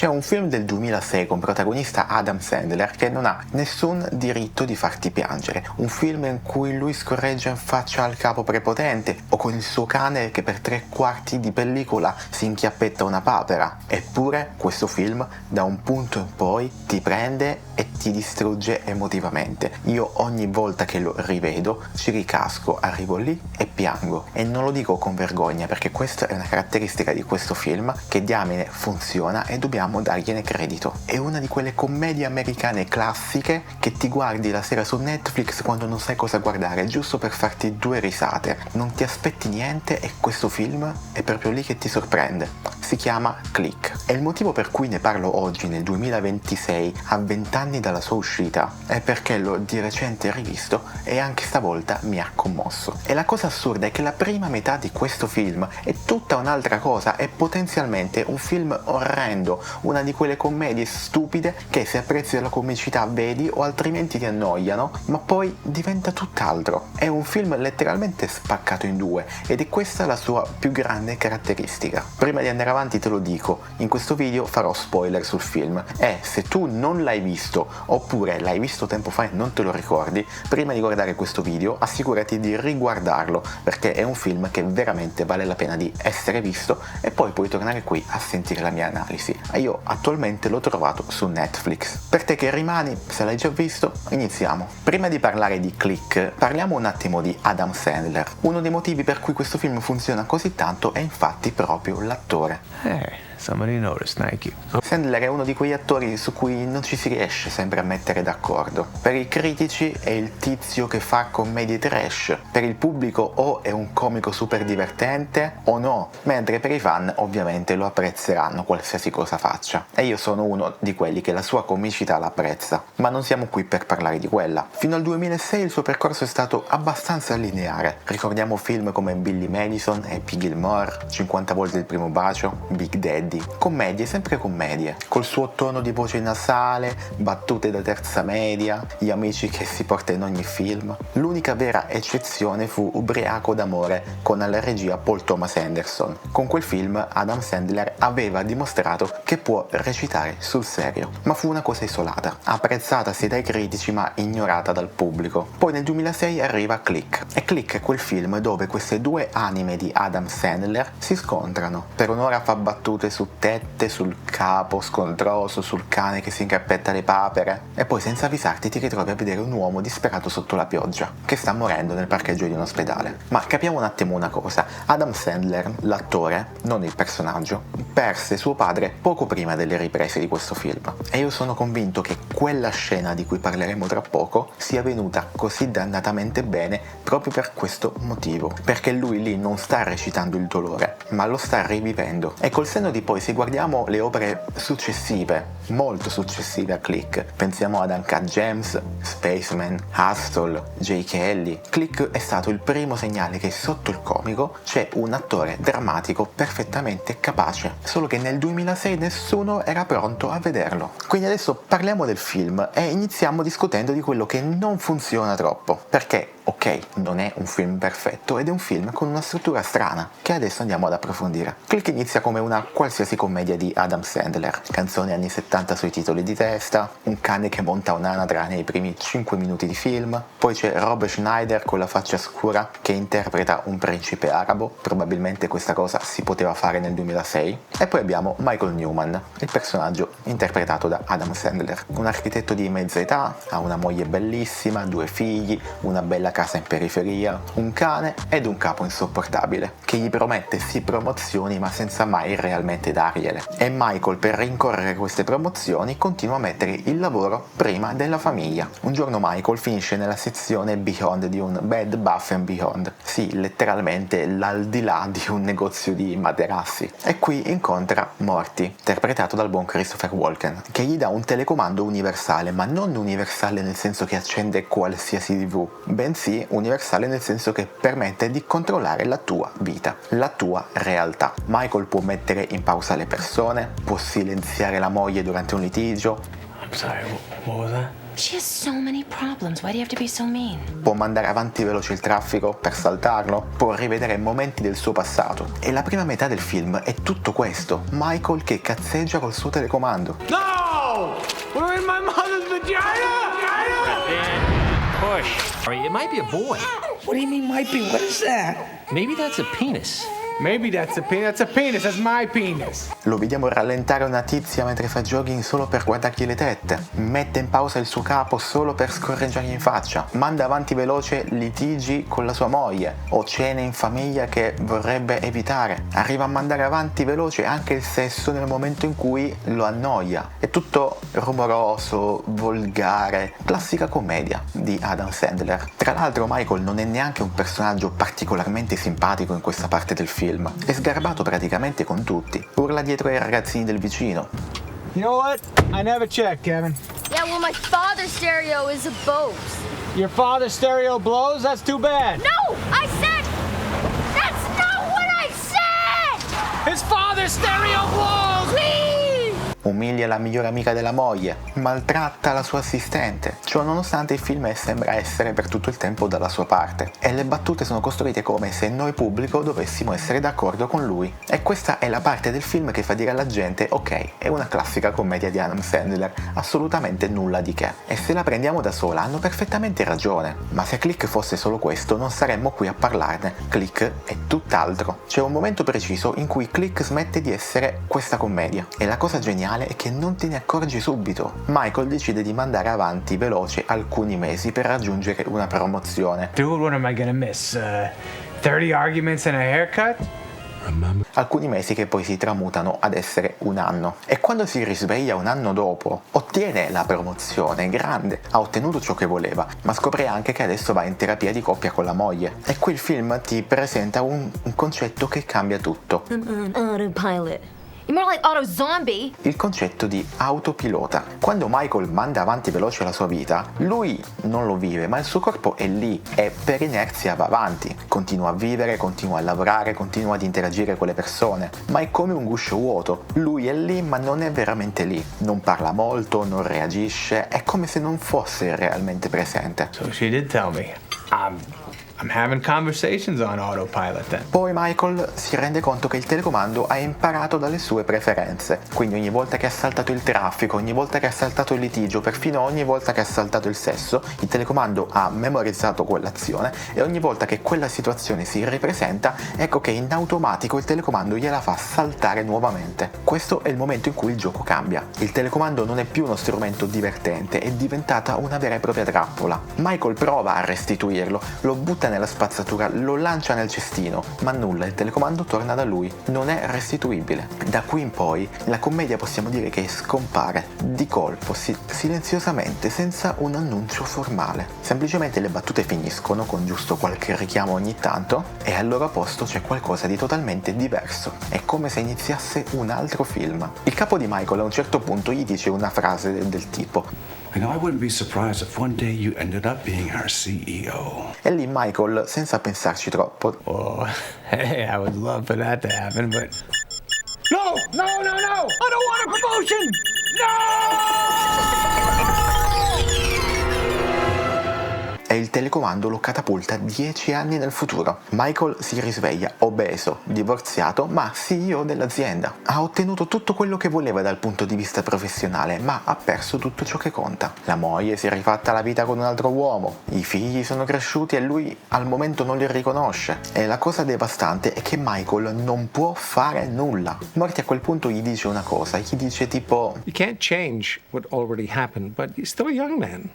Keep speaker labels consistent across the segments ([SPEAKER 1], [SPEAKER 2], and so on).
[SPEAKER 1] C'è un film del 2006 con protagonista Adam Sandler che non ha nessun diritto di farti piangere. Un film in cui lui scorreggia in faccia al capo prepotente o con il suo cane che per 3/4 di pellicola si inchiappetta una papera. Eppure questo film da un punto in poi ti prende e ti distrugge emotivamente. Io ogni volta che lo rivedo ci ricasco, arrivo lì e piango. E non lo dico con vergogna perché questa è una caratteristica di questo film che diamine funziona e dobbiamo dargliene credito. È una di quelle commedie americane classiche che ti guardi la sera su Netflix quando non sai cosa guardare, giusto per farti 2 risate. Non ti aspetti niente e questo film è proprio lì che ti sorprende. Si chiama Click. E il motivo per cui ne parlo oggi nel 2026, a 20 anni dalla sua uscita, è perché l'ho di recente rivisto e anche stavolta mi ha commosso. E la cosa assurda è che la prima metà di questo film è tutta un'altra cosa, è potenzialmente un film orrendo, una di quelle commedie stupide che se apprezzi la comicità vedi o altrimenti ti annoiano, ma poi diventa tutt'altro. È un film letteralmente spaccato in 2 ed è questa la sua più grande caratteristica. Prima di andare avanti te lo dico, in questo video farò spoiler sul film e se tu non l'hai visto oppure l'hai visto tempo fa e non te lo ricordi, prima di guardare questo video assicurati di riguardarlo perché è un film che veramente vale la pena di essere visto e poi puoi tornare qui a sentire la mia analisi. Io attualmente l'ho trovato su Netflix. Per te che rimani, se l'hai già visto, iniziamo. Prima di parlare di Click, parliamo un attimo di Adam Sandler. Uno dei motivi per cui questo film funziona così tanto è infatti proprio l'attore.
[SPEAKER 2] Somebody noticed, thank you.
[SPEAKER 1] Sandler è uno di quegli attori su cui non ci si riesce sempre a mettere d'accordo. Per i critici è il tizio che fa commedie trash, per il pubblico o è un comico super divertente o no, mentre per i fan ovviamente lo apprezzeranno qualsiasi cosa faccia. E io sono uno di quelli che la sua comicità l'apprezza, ma non siamo qui per parlare di quella. Fino al 2006 il suo percorso è stato abbastanza lineare. Ricordiamo film come Billy Madison, Happy Gilmore, 50 volte il primo bacio, Big Daddy. Commedie, sempre commedie, col suo tono di voce nasale, battute da terza media, gli amici che si porta in ogni film. L'unica vera eccezione fu Ubriaco d'amore con alla regia Paul Thomas Anderson. Con quel film Adam Sandler aveva dimostrato che può recitare sul serio, ma fu una cosa isolata, apprezzata sia dai critici ma ignorata dal pubblico. Poi nel 2006 arriva Click, e Click è quel film dove queste 2 anime di Adam Sandler si scontrano. Per un'ora fa battute su tette, sul capo scontroso, sul cane che si incappetta le papere e poi senza avvisarti ti ritrovi a vedere un uomo disperato sotto la pioggia che sta morendo nel parcheggio di un ospedale. Ma capiamo un attimo una cosa: Adam Sandler, l'attore, non il personaggio, perse suo padre poco prima delle riprese di questo film e io sono convinto che quella scena di cui parleremo tra poco sia venuta così dannatamente bene proprio per questo motivo, perché lui lì non sta recitando il dolore ma lo sta rivivendo. E col senno di poi, se guardiamo le opere successive, molto successive a Click, pensiamo ad Uncut Gems, Spaceman, Hustle, J. Kelly, Click è stato il primo segnale che sotto il comico c'è un attore drammatico perfettamente capace, solo che nel 2006 nessuno era pronto a vederlo. Quindi adesso parliamo del film e iniziamo discutendo di quello che non funziona troppo, perché ok, non è un film perfetto ed è un film con una struttura strana che adesso andiamo ad approfondire. Click inizia come una qualsiasi commedia di Adam Sandler, canzoni anni 70 sui titoli di testa, un cane che monta un'anatra nei primi 5 minuti di film, poi c'è Rob Schneider con la faccia scura che interpreta un principe arabo, probabilmente questa cosa si poteva fare nel 2006, e poi abbiamo Michael Newman, il personaggio interpretato da Adam Sandler, un architetto di mezza età, ha una moglie bellissima, 2 figli, una bella casa in periferia, un cane ed un capo insopportabile che gli promette sì promozioni ma senza mai realmente dargliele. E Michael, per rincorrere queste promozioni, continua a mettere il lavoro prima della famiglia. Un giorno Michael finisce nella sezione Beyond di un Bed Bath & Beyond, sì, letteralmente l'aldilà di un negozio di materassi, e qui incontra Morty, interpretato dal buon Christopher Walken, che gli dà un telecomando universale, ma non universale nel senso che accende qualsiasi TV, bensì universale nel senso che permette di controllare la tua vita, la tua realtà. Michael può mettere in pausa le persone, può silenziare la moglie durante un litigio.
[SPEAKER 2] I'm sorry, what was that?
[SPEAKER 3] She has so many problems. Why do you have to be so mean?
[SPEAKER 1] Può mandare avanti veloce il traffico per saltarlo, può rivedere momenti del suo passato. E la prima metà del film è tutto questo, Michael che cazzeggia col suo telecomando.
[SPEAKER 4] No! We're in my mother's vagina!
[SPEAKER 5] Push. It might be a boy.
[SPEAKER 6] What do you mean might be? What is that?
[SPEAKER 5] Maybe that's a penis.
[SPEAKER 4] Maybe that's a penis. That's a penis. That's my penis.
[SPEAKER 1] Lo vediamo rallentare una tizia mentre fa jogging solo per guardargli le tette. Mette in pausa il suo capo solo per scorreggiargli in faccia. Manda avanti veloce litigi con la sua moglie o cene in famiglia che vorrebbe evitare. Arriva a mandare avanti veloce anche il sesso nel momento in cui lo annoia. È tutto rumoroso, volgare, classica commedia di Adam Sandler. Tra l'altro Michael non è neanche un personaggio particolarmente simpatico in questa parte del film. È sgarbato praticamente con tutti. Urla dietro ai ragazzini del vicino.
[SPEAKER 4] You know what? I never checked, Kevin.
[SPEAKER 7] Yeah, well, my father's stereo is a Bose.
[SPEAKER 4] Your father's stereo blows? That's too bad.
[SPEAKER 7] No! I said... That's not what I said!
[SPEAKER 4] His father's stereo blows!
[SPEAKER 7] Please!
[SPEAKER 1] Umilia la migliore amica della moglie, maltratta la sua assistente, ciò nonostante il film sembra essere per tutto il tempo dalla sua parte e le battute sono costruite come se noi pubblico dovessimo essere d'accordo con lui. E questa è la parte del film che fa dire alla gente ok, è una classica commedia di Adam Sandler, assolutamente nulla di che. E se la prendiamo da sola hanno perfettamente ragione, ma se Click fosse solo questo non saremmo qui a parlarne. Click è tutt'altro. C'è un momento preciso in cui Click smette di essere questa commedia e la cosa geniale è che non te ne accorgi subito. Michael decide di mandare avanti veloce alcuni mesi per raggiungere una promozione.
[SPEAKER 4] Dude, what am I gonna miss? 30 arguments and a haircut?
[SPEAKER 1] Alcuni mesi che poi si tramutano ad essere un anno. E quando si risveglia un anno dopo, ottiene la promozione, grande, ha ottenuto ciò che voleva, ma scopre anche che adesso va in terapia di coppia con la moglie. E qui il film ti presenta un concetto che cambia tutto.
[SPEAKER 7] Autopilot. You're more like auto zombie.
[SPEAKER 1] Il concetto di autopilota. Quando Michael manda avanti veloce la sua vita, lui non lo vive, ma il suo corpo è lì e per inerzia va avanti. Continua a vivere, continua a lavorare, continua ad interagire con le persone, ma è come un guscio vuoto. Lui è lì, ma non è veramente lì. Non parla molto, non reagisce, è come se non fosse realmente presente.
[SPEAKER 2] So she did tell me. I'm having conversations on autopilot then.
[SPEAKER 1] Poi Michael si rende conto che il telecomando ha imparato dalle sue preferenze, quindi ogni volta che ha saltato il traffico, ogni volta che ha saltato il litigio, perfino ogni volta che ha saltato il sesso, il telecomando ha memorizzato quell'azione e ogni volta che quella situazione si ripresenta, ecco che in automatico il telecomando gliela fa saltare nuovamente. Questo è il momento in cui il gioco cambia. Il telecomando non è più uno strumento divertente, è diventata una vera e propria trappola. Michael prova a restituirlo, lo butta nella spazzatura, lo lancia nel cestino, ma nulla, il telecomando torna da lui, non è restituibile. Da qui in poi la commedia possiamo dire che scompare di colpo, silenziosamente, senza un annuncio formale. Semplicemente le battute finiscono con giusto qualche richiamo ogni tanto e al loro posto c'è qualcosa di totalmente diverso. È come se iniziasse un altro film. Il capo di Michael a un certo punto gli dice una frase del tipo:
[SPEAKER 8] I wouldn't be surprised if one day you ended up being our CEO.
[SPEAKER 1] E lì Michael, senza pensarci troppo,
[SPEAKER 2] Oh, hey, I would love for that to happen, but
[SPEAKER 4] No! No, no, no! I don't want a promotion!
[SPEAKER 1] e il telecomando lo catapulta 10 anni nel futuro. Michael si risveglia obeso, divorziato, ma CEO dell'azienda. Ha ottenuto tutto quello che voleva dal punto di vista professionale, ma ha perso tutto ciò che conta. La moglie si è rifatta la vita con un altro uomo, i figli sono cresciuti e lui al momento non li riconosce. E la cosa devastante è che Michael non può fare nulla. Morty a quel punto gli dice una cosa, gli dice tipo:
[SPEAKER 9] You can't change what already happened, but you're still a young man.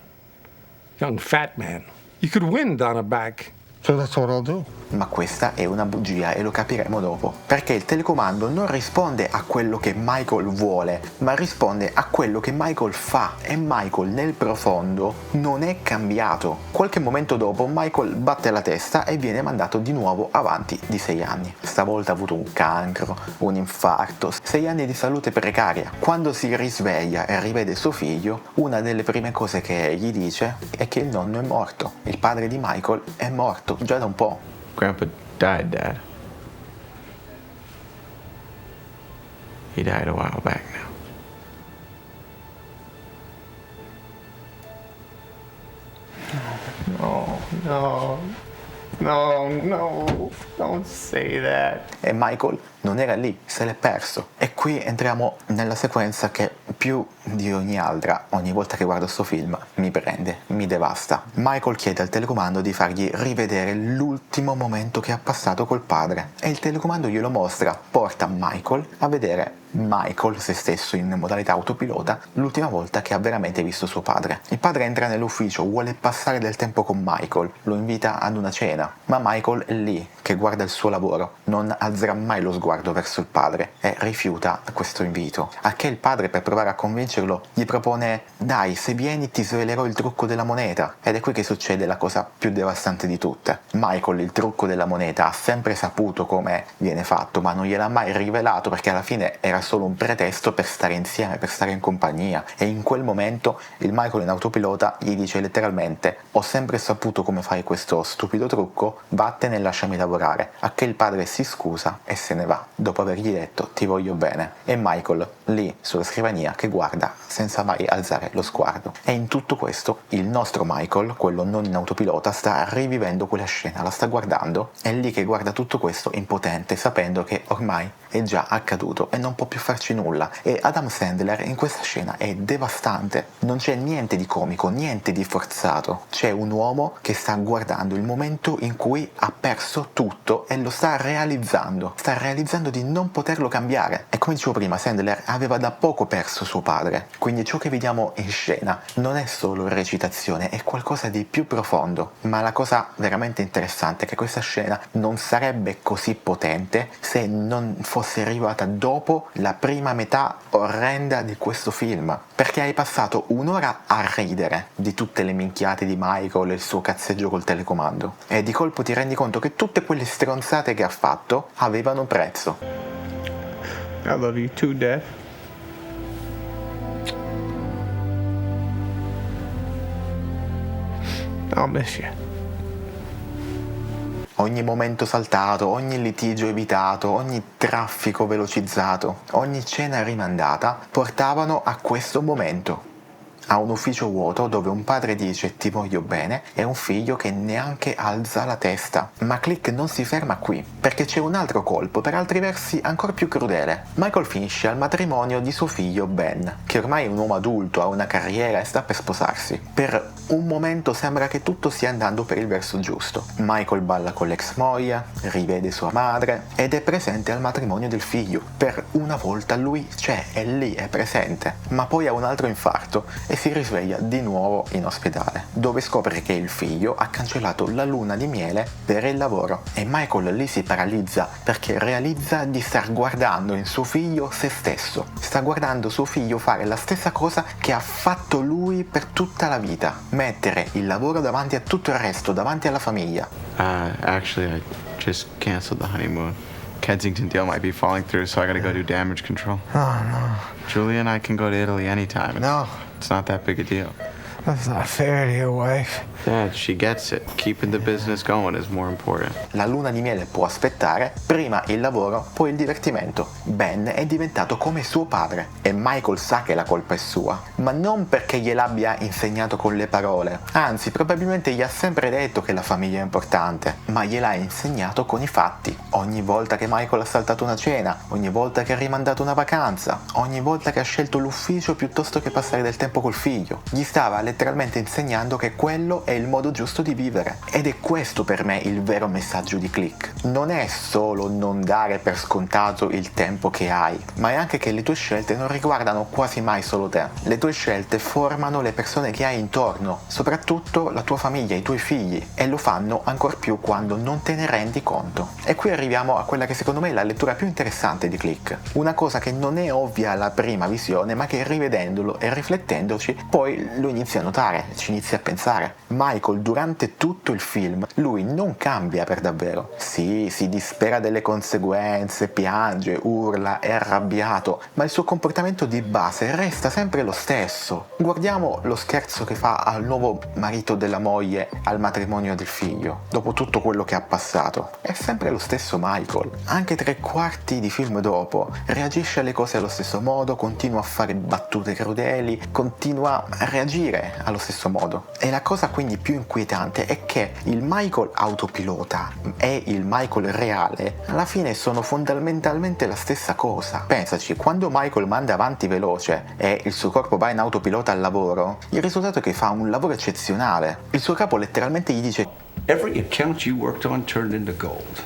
[SPEAKER 9] Young fat man. You could win Donna back.
[SPEAKER 6] So that's what I'll do.
[SPEAKER 1] Ma questa è una bugia e lo capiremo dopo, perché il telecomando non risponde a quello che Michael vuole, ma risponde a quello che Michael fa, e Michael nel profondo non è cambiato. Qualche momento dopo Michael batte la testa e viene mandato di nuovo avanti di 6 anni. Stavolta ha avuto un cancro, un infarto, 6 anni di salute precaria. Quando si risveglia e rivede suo figlio, una delle prime cose che gli dice è che il nonno è morto. Il padre di Michael è morto già da un po'.
[SPEAKER 2] Grandpa died, Dad. He died a while back now. No. No, no, don't say that.
[SPEAKER 1] E Michael non era lì, se l'è perso. E qui entriamo nella sequenza che più di ogni altra, ogni volta che guardo sto film, mi prende, mi devasta. Michael chiede al telecomando di fargli rivedere l'ultimo momento che ha passato col padre e il telecomando glielo mostra, porta Michael a vedere Michael, se stesso in modalità autopilota, l'ultima volta che ha veramente visto suo padre. Il padre entra nell'ufficio, vuole passare del tempo con Michael, lo invita ad una cena, ma Michael è lì che guarda il suo lavoro, non alzerà mai lo sguardo verso il padre e rifiuta questo invito. A che il padre, per provare a convincerlo, gli propone: dai, se vieni ti svelerò il trucco della moneta. Ed è qui che succede la cosa più devastante di tutte. Michael il trucco della moneta ha sempre saputo come viene fatto, ma non gliel'ha mai rivelato perché alla fine era solo un pretesto per stare insieme, per stare in compagnia. E in quel momento il Michael in autopilota gli dice letteralmente: ho sempre saputo come fai questo stupido trucco, vattene e lasciami lavorare. A che il padre si scusa e se ne va, dopo avergli detto ti voglio bene. E Michael lì sulla scrivania che guarda senza mai alzare lo sguardo. E in tutto questo il nostro Michael, quello non in autopilota, sta rivivendo quella scena, la sta guardando, è lì che guarda tutto questo impotente, sapendo che ormai è già accaduto e non può più farci nulla. E Adam Sandler in questa scena è devastante, non c'è niente di comico, niente di forzato, c'è un uomo che sta guardando il momento in cui ha perso tutto e lo sta realizzando di non poterlo cambiare. E come dicevo prima, Sandler aveva da poco perso suo padre, quindi ciò che vediamo in scena non è solo recitazione, è qualcosa di più profondo. Ma la cosa veramente interessante è che questa scena non sarebbe così potente se non fosse arrivata dopo la prima metà orrenda di questo film, perché hai passato un'ora a ridere di tutte le minchiate di Michael e il suo cazzeggio col telecomando e di colpo ti rendi conto che tutte quelle stronzate che ha fatto avevano un prezzo.
[SPEAKER 2] I love you too, Dad. I'll miss you.
[SPEAKER 1] Ogni momento saltato, ogni litigio evitato, ogni traffico velocizzato, ogni cena rimandata portavano a questo momento. A un ufficio vuoto dove un padre dice ti voglio bene e un figlio che neanche alza la testa. Ma Click non si ferma qui, perché c'è un altro colpo, per altri versi ancora più crudele. Michael finisce al matrimonio di suo figlio Ben, che ormai è un uomo adulto, ha una carriera e sta per sposarsi. Per un momento sembra che tutto stia andando per il verso giusto. Michael balla con l'ex moglie, rivede sua madre ed è presente al matrimonio del figlio. Per una volta lui c'è, è lì, è presente. Ma poi ha un altro infarto e si risveglia di nuovo in ospedale, dove scopre che il figlio ha cancellato la luna di miele per il lavoro. E Michael lì si paralizza perché realizza di star guardando in suo figlio se stesso. Sta guardando suo figlio fare la stessa cosa che ha fatto lui per tutta la vita: mettere il lavoro davanti a tutto il resto, davanti alla famiglia.
[SPEAKER 10] Actually, I just canceled the honeymoon. Kensington deal might be falling through, so I gotta go do damage control.
[SPEAKER 6] Oh, no.
[SPEAKER 10] Julia and I can go to Italy anytime.
[SPEAKER 6] No.
[SPEAKER 10] It's not that big a deal.
[SPEAKER 6] That's not fair to your wife.
[SPEAKER 10] Dad, she gets it. Keeping the business going is more important.
[SPEAKER 1] La luna di miele può aspettare, prima il lavoro, poi il divertimento. Ben è diventato come suo padre e Michael sa che la colpa è sua, ma non perché gliel'abbia insegnato con le parole, anzi probabilmente gli ha sempre detto che la famiglia è importante, ma gliel'ha insegnato con i fatti. Ogni volta che Michael ha saltato una cena, ogni volta che ha rimandato una vacanza, ogni volta che ha scelto l'ufficio piuttosto che passare del tempo col figlio, gli stava letteralmente insegnando che quello è il modo giusto di vivere. Ed è questo per me il vero messaggio di Click. Non è solo non dare per scontato il tempo che hai, ma è anche che le tue scelte non riguardano quasi mai solo te. Le tue scelte formano le persone che hai intorno, soprattutto la tua famiglia, i tuoi figli, e lo fanno ancor più quando non te ne rendi conto. E qui arriviamo a quella che secondo me è la lettura più interessante di Click. Una cosa che non è ovvia alla prima visione, ma che rivedendolo e riflettendoci poi lo inizia a notare, ci inizia a pensare. Michael durante tutto il film, lui non cambia per davvero. Sì, si dispera delle conseguenze, piange, urla, è arrabbiato, ma il suo comportamento di base resta sempre lo stesso. Guardiamo lo scherzo che fa al nuovo marito della moglie al matrimonio del figlio, dopo tutto quello che ha passato. È sempre lo stesso Michael. Anche 3/4 di film dopo, reagisce alle cose allo stesso modo, continua a fare battute crudeli, continua a reagire muore allo stesso modo. E la cosa quindi più inquietante è che il Michael autopilota e il Michael reale alla fine sono fondamentalmente la stessa cosa. Pensaci, quando Michael manda avanti veloce e il suo corpo va in autopilota al lavoro, il risultato è che fa un lavoro eccezionale. Il suo capo letteralmente gli dice:
[SPEAKER 8] Every account you worked on turned into gold.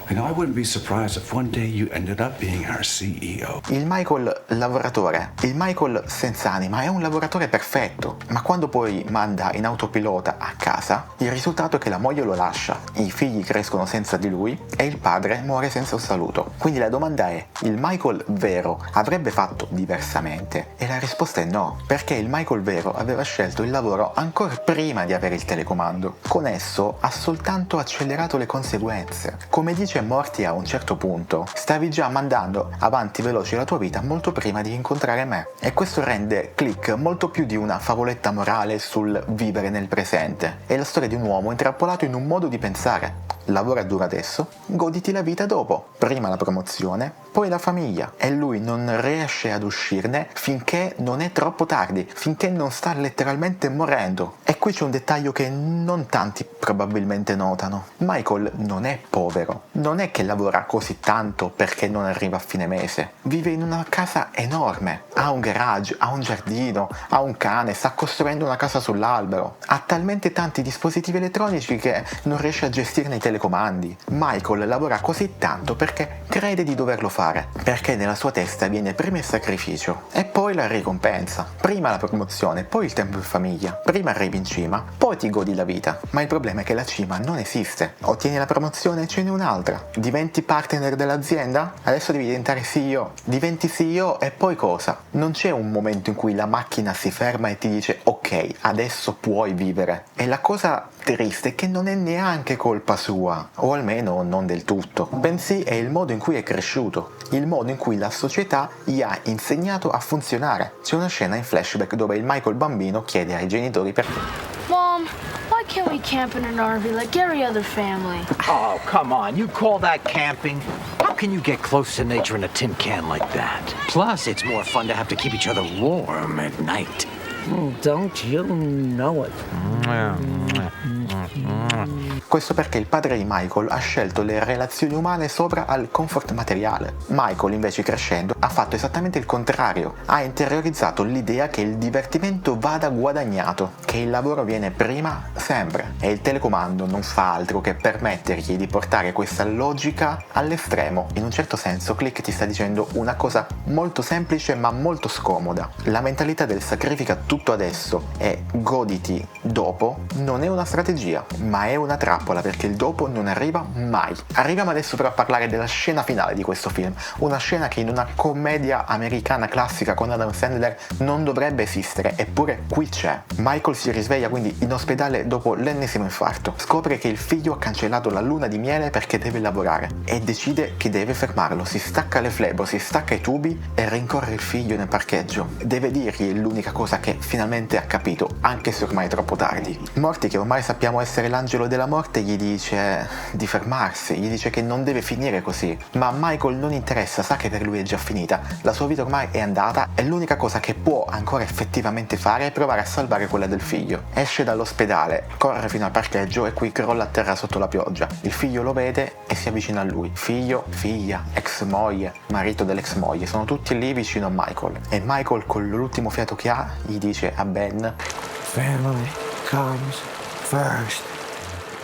[SPEAKER 8] And I wouldn't be surprised if one day you ended up being our CEO.
[SPEAKER 1] il Michael lavoratore, il Michael senza anima è un lavoratore perfetto, ma quando poi manda in autopilota a casa, il risultato è che la moglie lo lascia, i figli crescono senza di lui e il padre muore senza un saluto. Quindi la domanda è: il Michael vero avrebbe fatto diversamente? E la risposta è no, perché il Michael vero aveva scelto il lavoro ancora prima di avere il telecomando. Con esso ha soltanto accelerato le conseguenze. Come dice Morty a un certo punto, stavi già mandando avanti veloce la tua vita molto prima di incontrare me. E questo rende Click molto più di una favoletta morale sul vivere nel presente. È la storia di un uomo intrappolato in un modo di pensare: lavora duro adesso, goditi la vita dopo, prima la promozione, poi la famiglia. E lui non riesce ad uscirne finché non è troppo tardi, finché non sta letteralmente morendo. E qui c'è un dettaglio che non tanti probabilmente notano: Michael non è povero, non è che lavora così tanto perché non arriva a fine mese, vive in una casa enorme, ha un garage, ha un giardino, ha un cane, sta costruendo una casa sull'albero, ha talmente tanti dispositivi elettronici che non riesce a gestirne i telecomandi. Michael lavora così tanto perché crede di doverlo fare, perché nella sua testa viene prima il sacrificio e poi la ricompensa, prima la promozione, poi il tempo in famiglia, prima arrivi in cima, poi ti godi la vita. Ma il problema è che la cima non esiste, ottieni la promozione e ce n'è un'altra, diventi partner dell'azienda, adesso devi diventare CEO, diventi CEO e poi cosa? Non c'è un momento in cui la macchina si ferma e ti dice: ok, adesso puoi vivere. E la cosa triste è che non è neanche colpa sua, o almeno non del tutto, bensì è il modo in cui è cresciuto, il modo in cui la società gli ha insegnato a funzionare. C'è una scena in flashback dove il Michael bambino chiede ai genitori
[SPEAKER 7] Mom, why can't we camp in an RV like every other family?
[SPEAKER 5] Oh, come on. You call that camping? How can you get close to nature in a tin can like that? Plus, it's more fun to have to keep each other warm at night.
[SPEAKER 11] Don't you know it?
[SPEAKER 1] Questo perché il padre di Michael ha scelto le relazioni umane sopra al comfort materiale. Michael invece, crescendo, ha fatto esattamente il contrario. Ha interiorizzato l'idea che il divertimento vada guadagnato, che il lavoro viene prima sempre. E il telecomando non fa altro che permettergli di portare questa logica all'estremo. In un certo senso Click ti sta dicendo una cosa molto semplice ma molto scomoda. La mentalità del sacrifica tutto adesso e goditi dopo non è una strategia, ma è una trappola, perché il dopo non arriva mai. Arriviamo adesso però a parlare della scena finale di questo film, una scena che in una commedia americana classica con Adam Sandler non dovrebbe esistere, eppure qui c'è. Michael si risveglia quindi in ospedale dopo l'ennesimo infarto, scopre che il figlio ha cancellato la luna di miele perché deve lavorare e decide che deve fermarlo, si stacca le flebo, si stacca i tubi e rincorre il figlio nel parcheggio. Deve dirgli l'unica cosa che finalmente ha capito, anche se ormai è troppo tardi. Morty, che ormai sappiamo essere l'angelo della morte, gli dice di fermarsi, gli dice che non deve finire così, ma a Michael non interessa, sa che per lui è già finita, la sua vita ormai è andata e l'unica cosa che può ancora effettivamente fare è provare a salvare quella del figlio. Esce dall'ospedale, corre fino al parcheggio e qui crolla a terra sotto la pioggia. Il figlio lo vede e si avvicina a lui. Figlio, figlia, ex moglie, marito dell'ex moglie, sono tutti lì vicino a Michael e Michael, con l'ultimo fiato che ha, gli dice a Ben:
[SPEAKER 6] Family comes first.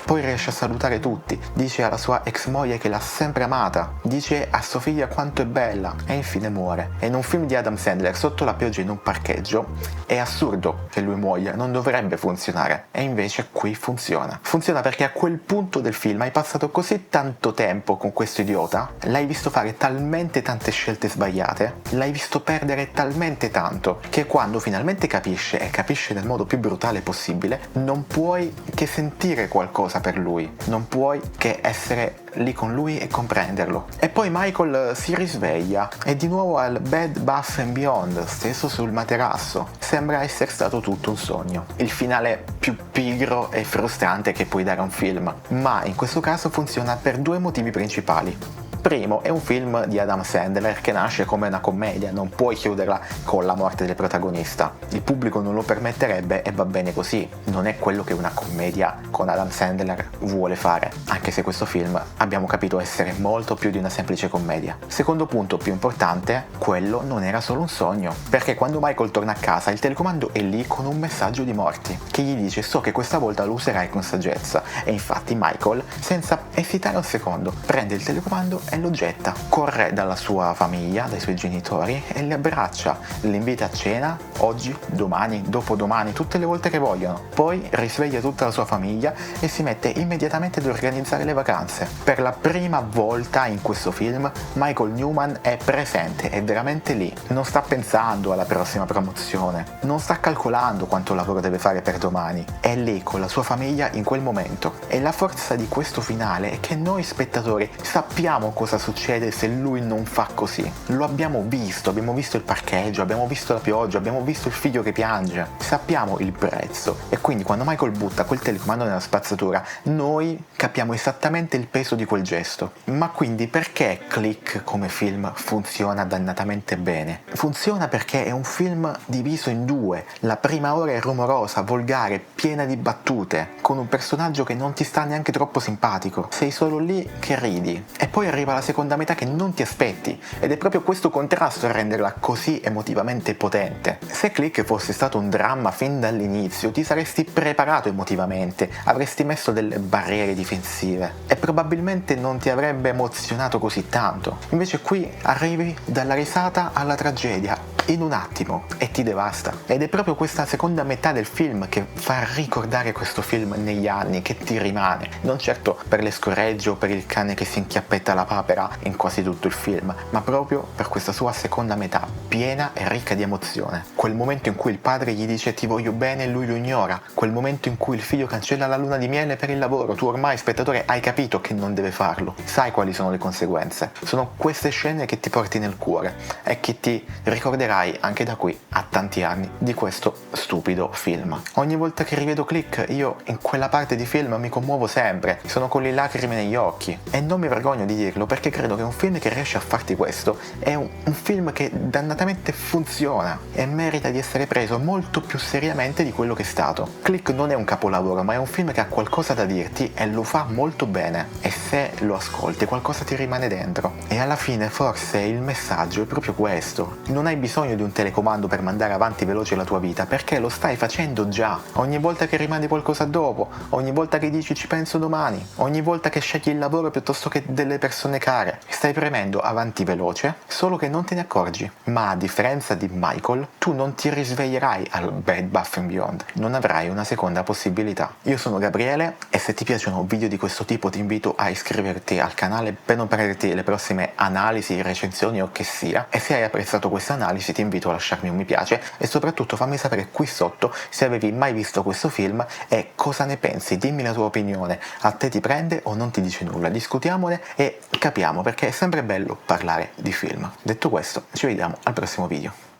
[SPEAKER 1] Poi riesce a salutare tutti, dice alla sua ex moglie che l'ha sempre amata, dice a sua figlia quanto è bella e infine muore. E in un film di Adam Sandler, sotto la pioggia in un parcheggio, è assurdo che lui muoia, non dovrebbe funzionare, e invece qui funziona. Funziona perché a quel punto del film hai passato così tanto tempo con questo idiota, l'hai visto fare talmente tante scelte sbagliate, l'hai visto perdere talmente tanto, che quando finalmente capisce, e capisce nel modo più brutale possibile, non puoi che sentire qualcosa per lui, non puoi che essere lì con lui e comprenderlo. E poi Michael si risveglia, è di nuovo al Bed Bath & Beyond, steso sul materasso. Sembra essere stato tutto un sogno. Il finale più pigro e frustrante che puoi dare a un film, ma in questo caso funziona per due motivi principali. primo è un film di Adam Sandler che nasce come una commedia, non puoi chiuderla con la morte del protagonista. Il pubblico non lo permetterebbe e va bene così. Non è quello che una commedia con Adam Sandler vuole fare, anche se questo film abbiamo capito essere molto più di una semplice commedia. Secondo punto più importante, quello non era solo un sogno, perché quando Michael torna a casa il telecomando è lì con un messaggio di Morty che gli dice: so che questa volta lo userai con saggezza. E infatti Michael, senza esitare un secondo, prende il telecomando e lo getta, corre dalla sua famiglia, dai suoi genitori e li abbraccia, li invita a cena oggi, domani, dopodomani, tutte le volte che vogliono. Poi risveglia tutta la sua famiglia e si mette immediatamente ad organizzare le vacanze. Per la prima volta in questo film Michael Newman è presente, è veramente lì, non sta pensando alla prossima promozione, non sta calcolando quanto lavoro deve fare per domani, è lì con la sua famiglia in quel momento. E la forza di questo finale è che noi spettatori sappiamo cosa succede se lui non fa così. Lo abbiamo visto il parcheggio, abbiamo visto la pioggia, abbiamo visto il figlio che piange, sappiamo il prezzo. E quindi quando Michael butta quel telecomando nella spazzatura, noi capiamo esattamente il peso di quel gesto. Ma quindi perché Click come film funziona dannatamente bene? Funziona perché è un film diviso in due. La prima ora è rumorosa, volgare, piena di battute, con un personaggio che non ti sta neanche troppo simpatico. Sei solo lì che ridi. E poi arriva la seconda metà che non ti aspetti, ed è proprio questo contrasto a renderla così emotivamente potente. Se Click fosse stato un dramma fin dall'inizio, ti saresti preparato emotivamente, avresti messo delle barriere difensive e probabilmente non ti avrebbe emozionato così tanto. Invece qui arrivi dalla risata alla tragedia in un attimo e ti devasta. Ed è proprio questa seconda metà del film che fa ricordare questo film negli anni, che ti rimane, non certo per le scorregge o per il cane che si inchiappetta la papera in quasi tutto il film, ma proprio per questa sua seconda metà piena e ricca di emozione. Quel momento in cui il padre gli dice ti voglio bene e lui lo ignora, quel momento in cui il figlio cancella la luna di miele per il lavoro, tu ormai spettatore hai capito che non deve farlo, sai quali sono le conseguenze. Sono queste scene che ti porti nel cuore e che ti ricorderai anche da qui a tanti anni di questo stupido film. Ogni volta che rivedo Click io in quella parte di film mi commuovo sempre, sono con le lacrime negli occhi e non mi vergogno di dirlo, perché credo che un film che riesce a farti questo è un film che dannatamente funziona e merita di essere preso molto più seriamente di quello che è stato. Click non è un capolavoro, ma è un film che ha qualcosa da dirti e lo fa molto bene, e se lo ascolti qualcosa ti rimane dentro. E alla fine forse il messaggio è proprio questo: non hai bisogno di un telecomando per mandare avanti veloce la tua vita, perché lo stai facendo già. Ogni volta che rimandi qualcosa dopo, ogni volta che dici ci penso domani, ogni volta che scegli il lavoro piuttosto che delle persone care, stai premendo avanti veloce, solo che non te ne accorgi. Ma a differenza di Michael, tu non ti risveglierai al Bed Bath & Beyond, non avrai una seconda possibilità. Io sono Gabriele e se ti piacciono video di questo tipo ti invito a iscriverti al canale per non perderti le prossime analisi, recensioni o che sia, e se hai apprezzato questa analisi ti invito a lasciarmi un mi piace e soprattutto fammi sapere qui sotto se avevi mai visto questo film e cosa ne pensi, dimmi la tua opinione, a te ti prende o non ti dice nulla, discutiamone e capiamo, perché è sempre bello parlare di film. Detto questo, ci vediamo al prossimo video.